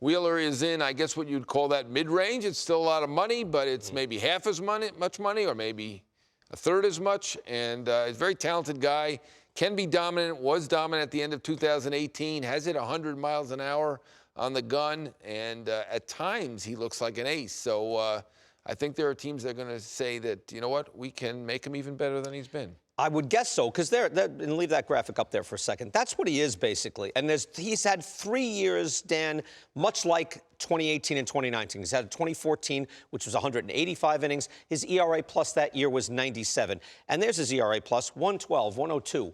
Wheeler is in, I guess, what you'd call that mid-range. It's still a lot of money, but it's maybe half as much money, or maybe a third as much. And he's a very talented guy. Can be dominant. Was dominant at the end of 2018. Has hit 100 miles an hour on the gun, and at times he looks like an ace. So I think there are teams that are going to say that, you know what, we can make him even better than he's been. I would guess so, because and leave that graphic up there for a second. That's what he is, basically. And he's had 3 years, Dan, much like 2018 and 2019. He's had 2014, which was 185 innings. His ERA plus that year was 97. And there's his ERA plus, 112, 102.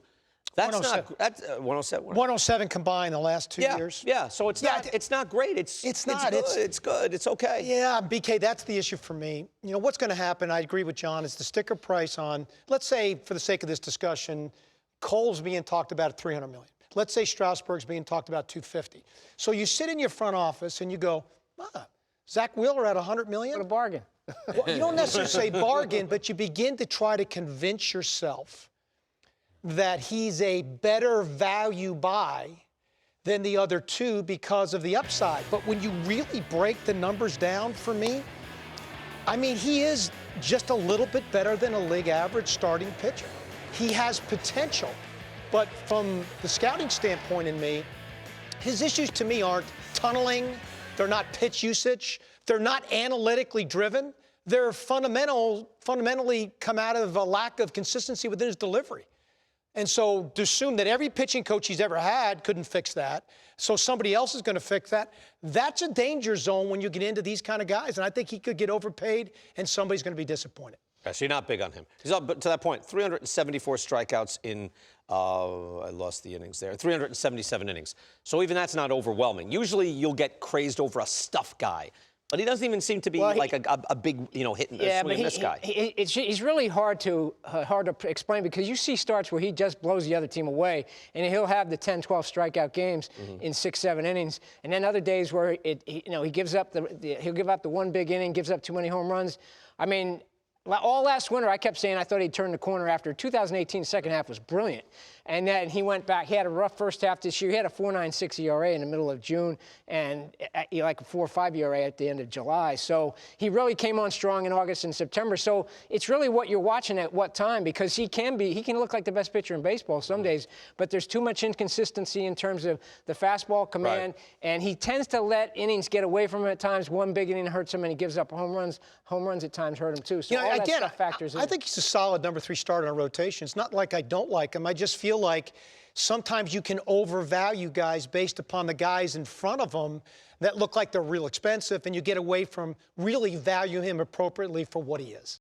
That's 107. That's 107. 107 combined the last 2 years. Yeah, so it's not great. It's not. It's good. It's okay. Yeah, BK, that's the issue for me. You know, what's going to happen, I agree with John, is the sticker price on, let's say, for the sake of this discussion, Cole's being talked about at $300 million. Let's say Strasburg's being talked about $250. So you sit in your front office and you go, Zack Wheeler at $100 million? What a bargain. Well, you don't necessarily say bargain, but you begin to try to convince yourself that he's a better value buy than the other two because of the upside. But when you really break the numbers down for me, I mean, he is just a little bit better than a league average starting pitcher. He has potential. But from the scouting standpoint in me, his issues to me aren't tunneling. They're not pitch usage. They're not analytically driven. They're fundamentally come out of a lack of consistency within his delivery. And so to assume that every pitching coach he's ever had couldn't fix that, so somebody else is going to fix that, that's a danger zone when you get into these kind of guys. And I think he could get overpaid, and somebody's going to be disappointed. So you're not big on him. He's up, but to that point, 374 strikeouts in, I lost the innings there, 377 innings. So even that's not overwhelming. Usually you'll get crazed over a stuff guy. But he doesn't even seem to be like a big, hitting this guy. He's really hard to explain, because you see starts where he just blows the other team away, and he'll have the 10, 12 strikeout games in 6, 7 innings, and then other days where he gives up he'll give up the one big inning, gives up too many home runs. I mean, all last winter, I kept saying I thought he'd turn the corner. After 2018, second half was brilliant. And then he went back. He had a rough first half this year. He had a 4.96 ERA in the middle of June, and like a 4.5 ERA at the end of July. So he really came on strong in August and September. So it's really what you're watching at what time, because he can look like the best pitcher in baseball some days, but there's too much inconsistency in terms of the fastball command, and he tends to let innings get away from him at times. One big inning hurts him, and he gives up home runs. Home runs at times hurt him too. So all that stuff factors in. I think he's a solid number 3 starter on rotation. It's not like I don't like him. I just feel like sometimes you can overvalue guys based upon the guys in front of them that look like they're real expensive, and you get away from really value him appropriately for what he is.